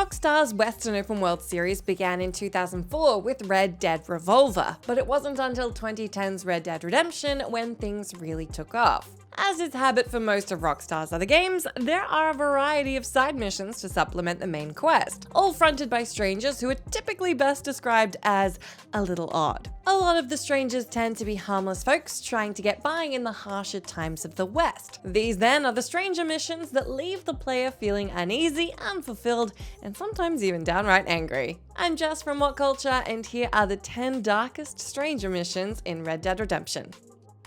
Rockstar's Western open world series began in 2004 with Red Dead Revolver, but it wasn't until 2010's Red Dead Redemption when things really took off. As is habit for most of Rockstar's other games, there are a variety of side missions to supplement the main quest, all fronted by strangers who are typically best described as a little odd. A lot of the strangers tend to be harmless folks trying to get by in the harsher times of the West. These then are the stranger missions that leave the player feeling uneasy, unfulfilled, and sometimes even downright angry. I'm Jess from WhatCulture, and here are the 10 darkest stranger missions in Red Dead Redemption.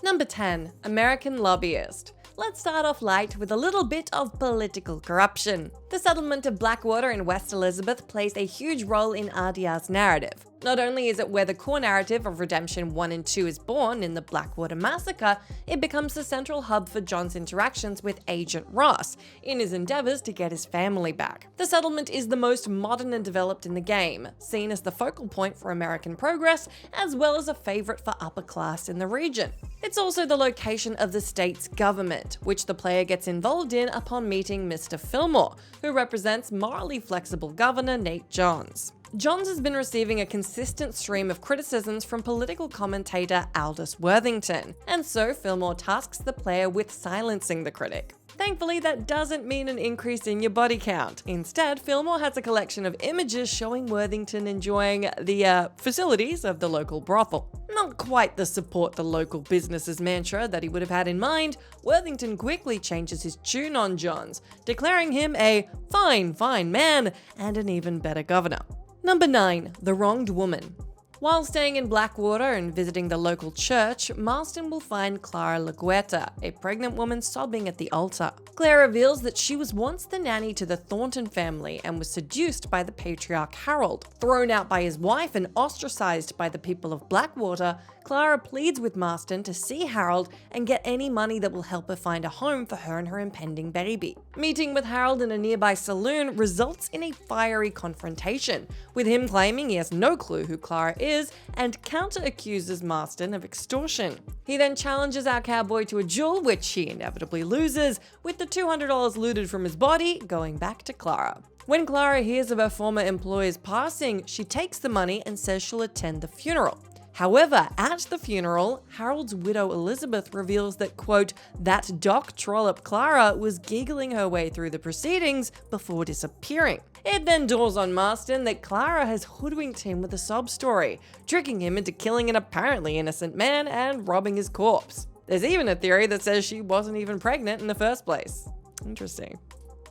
Number 10. American Lobbyist. Let's start off light with a little bit of political corruption. The settlement of Blackwater in West Elizabeth plays a huge role in RDR's narrative. Not only is it where the core narrative of Redemption 1 and 2 is born in the Blackwater Massacre, it becomes the central hub for John's interactions with Agent Ross in his endeavors to get his family back. The settlement is the most modern and developed in the game, seen as the focal point for American progress, as well as a favorite for upper class in the region. It's also the location of the state's government, which the player gets involved in upon meeting Mr. Fillmore, who represents morally flexible Governor Nate Johns. Johns has been receiving a consistent stream of criticisms from political commentator Aldous Worthington, and so Fillmore tasks the player with silencing the critic. Thankfully, that doesn't mean an increase in your body count. Instead, Fillmore has a collection of images showing Worthington enjoying the facilities of the local brothel. Not quite the support the local businesses mantra that he would have had in mind, Worthington quickly changes his tune on Johns, declaring him a fine man and an even better governor. Number 9. The Wronged Woman. While staying in Blackwater and visiting the local church, Marston will find Clara Laguerta, a pregnant woman sobbing at the altar. Claire reveals that she was once the nanny to the Thornton family and was seduced by the patriarch Harold. Thrown out by his wife and ostracized by the people of Blackwater, Clara pleads with Marston to see Harold and get any money that will help her find a home for her and her impending baby. Meeting with Harold in a nearby saloon results in a fiery confrontation, with him claiming he has no clue who Clara is and counter-accuses Marston of extortion. He then challenges our cowboy to a duel, which he inevitably loses, with the $200 looted from his body going back to Clara. When Clara hears of her former employer's passing, she takes the money and says she'll attend the funeral. However, at the funeral, Harold's widow Elizabeth reveals that, quote, that doc trollop Clara was giggling her way through the proceedings before disappearing. It then dawns on Marston that Clara has hoodwinked him with a sob story, tricking him into killing an apparently innocent man and robbing his corpse. There's even a theory that says she wasn't even pregnant in the first place. Interesting.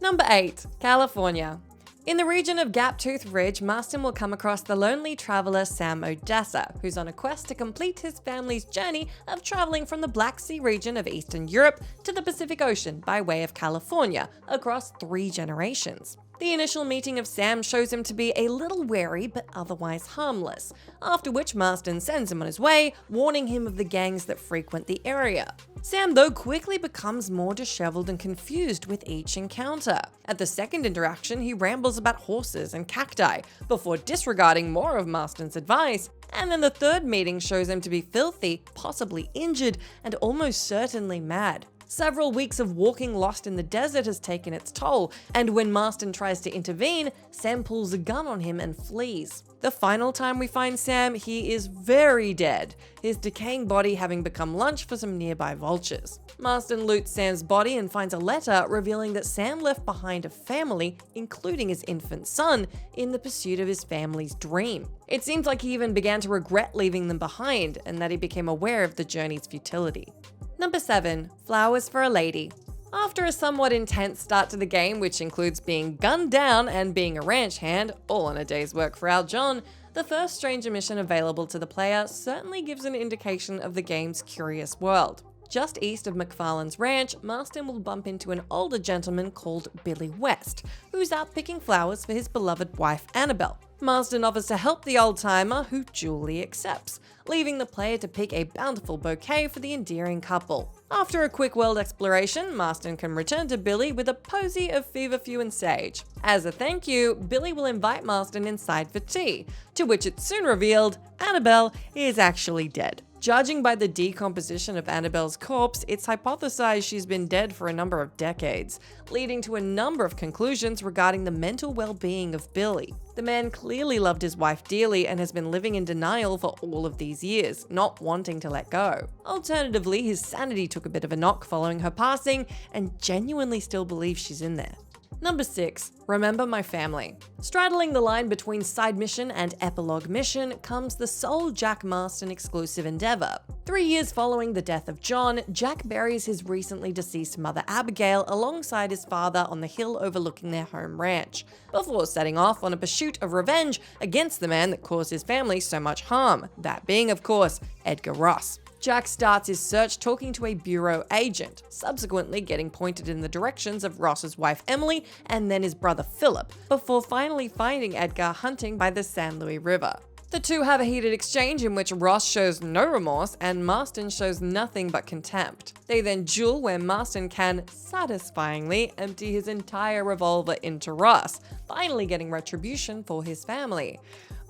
Number 8. California. In the region of Gaptooth Ridge, Marston will come across the lonely traveler Sam Odessa, who's on a quest to complete his family's journey of traveling from the Black Sea region of Eastern Europe to the Pacific Ocean by way of California across 3 generations. The initial meeting of Sam shows him to be a little wary but otherwise harmless, after which Marston sends him on his way, warning him of the gangs that frequent the area. Sam, though, quickly becomes more disheveled and confused with each encounter. At the second interaction, he rambles about horses and cacti, before disregarding more of Marston's advice, and then the third meeting shows him to be filthy, possibly injured, and almost certainly mad. Several weeks of walking lost in the desert has taken its toll, and when Marston tries to intervene, Sam pulls a gun on him and flees. The final time we find Sam, he is very dead, his decaying body having become lunch for some nearby vultures. Marston loots Sam's body and finds a letter revealing that Sam left behind a family, including his infant son, in the pursuit of his family's dream. It seems like he even began to regret leaving them behind, and that he became aware of the journey's futility. Number 7. Flowers for a Lady. After a somewhat intense start to the game, which includes being gunned down and being a ranch hand, all on a day's work for our John, the first stranger mission available to the player certainly gives an indication of the game's curious world. Just east of McFarlane's ranch, Marston will bump into an older gentleman called Billy West, who's out picking flowers for his beloved wife Annabelle. Marston offers to help the old-timer, who duly accepts, leaving the player to pick a bountiful bouquet for the endearing couple. After a quick world exploration, Marston can return to Billy with a posy of feverfew and sage. As a thank you, Billy will invite Marston inside for tea, to which it's soon revealed Annabelle is actually dead. Judging by the decomposition of Annabelle's corpse, it's hypothesized she's been dead for a number of decades, leading to a number of conclusions regarding the mental well-being of Billy. The man clearly loved his wife dearly and has been living in denial for all of these years, not wanting to let go. Alternatively, his sanity took a bit of a knock following her passing and genuinely still believes she's in there. Number 6. Remember my family. Straddling the line between side mission and epilogue mission comes the sole Jack Marston exclusive endeavor. 3 years following the death of John, Jack buries his recently deceased mother Abigail alongside his father on the hill overlooking their home ranch, before setting off on a pursuit of revenge against the man that caused his family so much harm, that being, of course, Edgar Ross. Jack starts his search talking to a bureau agent, subsequently getting pointed in the directions of Ross's wife Emily and then his brother Philip, before finally finding Edgar hunting by the San Luis River. The two have a heated exchange in which Ross shows no remorse and Marston shows nothing but contempt. They then duel where Marston can, satisfyingly, empty his entire revolver into Ross, finally getting retribution for his family.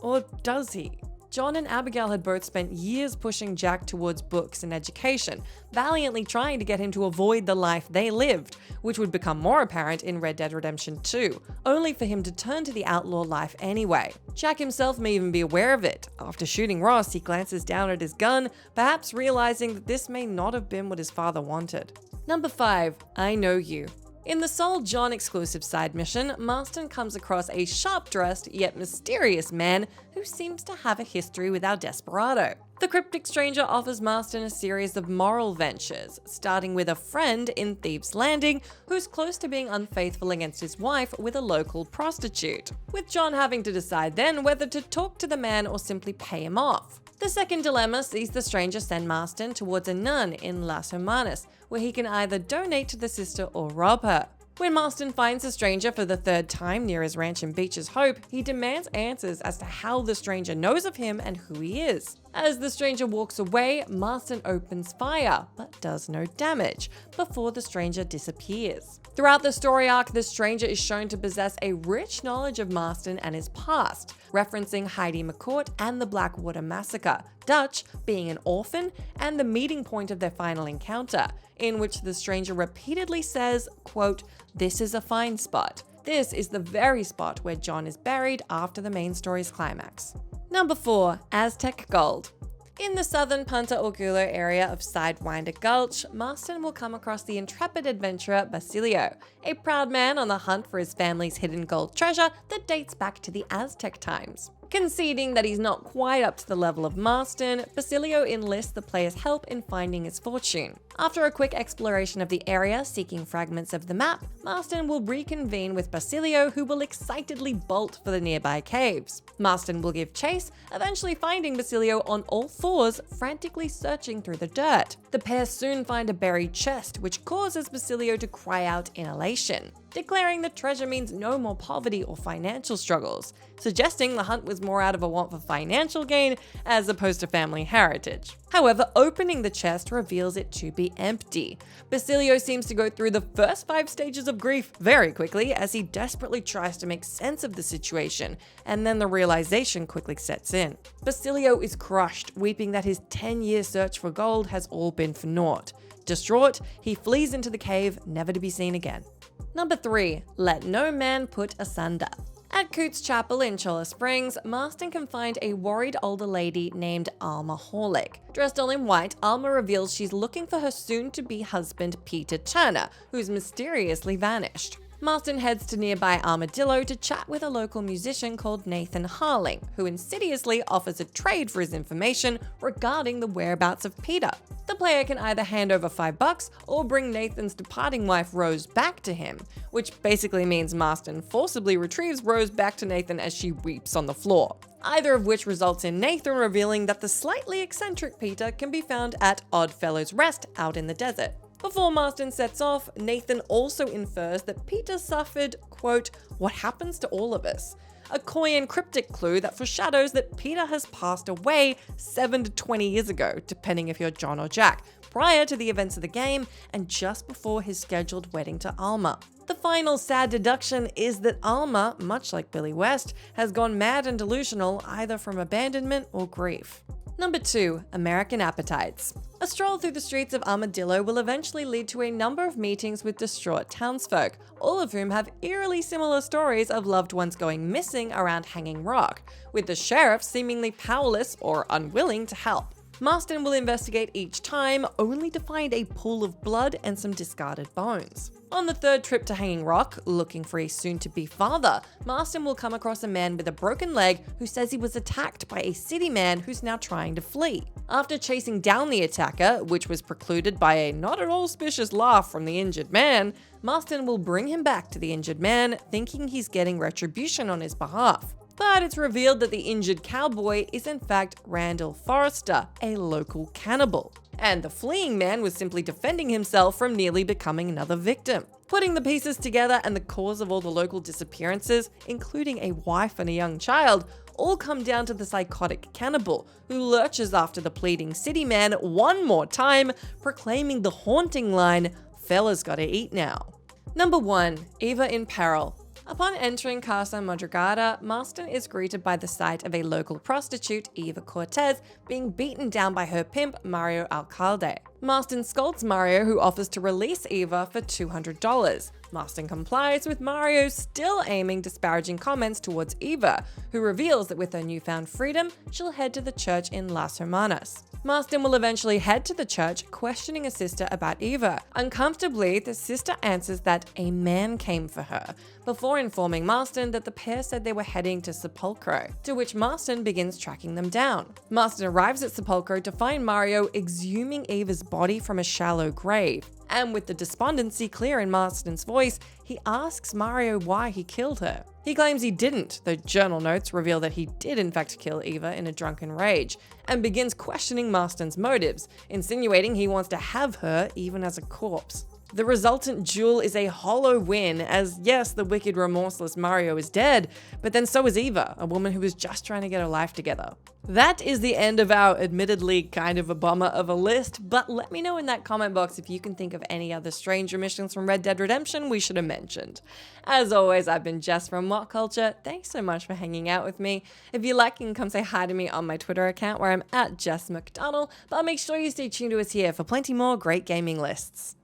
Or does he? John and Abigail had both spent years pushing Jack towards books and education, valiantly trying to get him to avoid the life they lived, which would become more apparent in Red Dead Redemption 2, only for him to turn to the outlaw life anyway. Jack himself may even be aware of it. After shooting Ross, he glances down at his gun, perhaps realizing that this may not have been what his father wanted. Number 5. I Know You. In the sole John exclusive side mission, Marston comes across a sharp-dressed yet mysterious man who seems to have a history with our desperado. The cryptic stranger offers Marston a series of moral ventures, starting with a friend in Thieves' Landing who's close to being unfaithful against his wife with a local prostitute, with John having to decide then whether to talk to the man or simply pay him off. The second dilemma sees the stranger send Marston towards a nun in Las Hermanas, where he can either donate to the sister or rob her. When Marston finds the stranger for the third time near his ranch in Beach's Hope, he demands answers as to how the stranger knows of him and who he is. As the stranger walks away, Marston opens fire, but does no damage, before the stranger disappears. Throughout the story arc, the stranger is shown to possess a rich knowledge of Marston and his past, referencing Heidi McCourt and the Blackwater Massacre, Dutch being an orphan, and the meeting point of their final encounter, in which the stranger repeatedly says, quote, "This is a fine spot. This is the very spot where John is buried after the main story's climax." Number 4. Aztec Gold. In the southern Punta Orgulo area of Sidewinder Gulch, Marston will come across the intrepid adventurer Basilio, a proud man on the hunt for his family's hidden gold treasure that dates back to the Aztec times. Conceding that he's not quite up to the level of Marston, Basilio enlists the player's help in finding his fortune. After a quick exploration of the area, seeking fragments of the map, Marston will reconvene with Basilio, who will excitedly bolt for the nearby caves. Marston will give chase, eventually finding Basilio on all fours, frantically searching through the dirt. The pair soon find a buried chest, which causes Basilio to cry out in elation, declaring the treasure means no more poverty or financial struggles, suggesting the hunt was more out of a want for financial gain as opposed to family heritage. However, opening the chest reveals it to be empty. Basilio seems to go through the first 5 stages of grief very quickly as he desperately tries to make sense of the situation, and then the realization quickly sets in. Basilio is crushed, weeping that his 10-year search for gold has all been for naught. Distraught, he flees into the cave, never to be seen again. Number 3. Let no man put asunder. At Coots Chapel in Cholla Springs, Marston can find a worried older lady named Alma Horlick. Dressed all in white, Alma reveals she's looking for her soon-to-be husband Peter Turner, who's mysteriously vanished. Marston heads to nearby Armadillo to chat with a local musician called Nathan Harling, who insidiously offers a trade for his information regarding the whereabouts of Peter. The player can either hand over $5 or bring Nathan's departing wife Rose back to him, which basically means Marston forcibly retrieves Rose back to Nathan as she weeps on the floor. Either of which results in Nathan revealing that the slightly eccentric Peter can be found at Oddfellows Rest out in the desert. Before Marston sets off, Nathan also infers that Peter suffered, quote, "what happens to all of us," a coy and cryptic clue that foreshadows that Peter has passed away 7 to 20 years ago, depending if you're John or Jack, prior to the events of the game and just before his scheduled wedding to Alma. The final sad deduction is that Alma, much like Billy West, has gone mad and delusional either from abandonment or grief. Number 2. American Appetites. A stroll through the streets of Armadillo will eventually lead to a number of meetings with distraught townsfolk, all of whom have eerily similar stories of loved ones going missing around Hanging Rock, with the sheriff seemingly powerless or unwilling to help. Marston will investigate each time, only to find a pool of blood and some discarded bones. On the third trip to Hanging Rock, looking for a soon-to-be father, Marston will come across a man with a broken leg who says he was attacked by a city man who's now trying to flee. After chasing down the attacker, which was precluded by a not at all suspicious laugh from the injured man, Marston will bring him back to the injured man, thinking he's getting retribution on his behalf. But it's revealed that the injured cowboy is in fact Randall Forrester, a local cannibal. And the fleeing man was simply defending himself from nearly becoming another victim. Putting the pieces together and the cause of all the local disappearances, including a wife and a young child, all come down to the psychotic cannibal, who lurches after the pleading city man one more time, proclaiming the haunting line, "Fella's gotta eat now." Number 1. Eva in Peril. Upon entering Casa Madrugada, Marston is greeted by the sight of a local prostitute, Eva Cortez, being beaten down by her pimp, Mario Alcalde. Marston scolds Mario, who offers to release Eva for $200. Marston complies, with Mario still aiming disparaging comments towards Eva, who reveals that with her newfound freedom, she'll head to the church in Las Hermanas. Marston will eventually head to the church, questioning a sister about Eva. Uncomfortably, the sister answers that a man came for her, before informing Marston that the pair said they were heading to Sepulcro, to which Marston begins tracking them down. Marston arrives at Sepulcro to find Mario exhuming Eva's body from a shallow grave. And with the despondency clear in Marston's voice, he asks Mario why he killed her. He claims he didn't, though journal notes reveal that he did in fact kill Eva in a drunken rage, and begins questioning Marston's motives, insinuating he wants to have her even as a corpse. The resultant duel is a hollow win, as yes, the wicked, remorseless Mario is dead, but then so is Eva, a woman who was just trying to get her life together. That is the end of our admittedly kind of a bummer of a list, but let me know in that comment box if you can think of any other strange omissions from Red Dead Redemption we should have mentioned. As always, I've been Jess from WhatCulture. Thanks so much for hanging out with me. If you like, you can come say hi to me on my Twitter account where I'm at Jess McDonald, but make sure you stay tuned to us here for plenty more great gaming lists.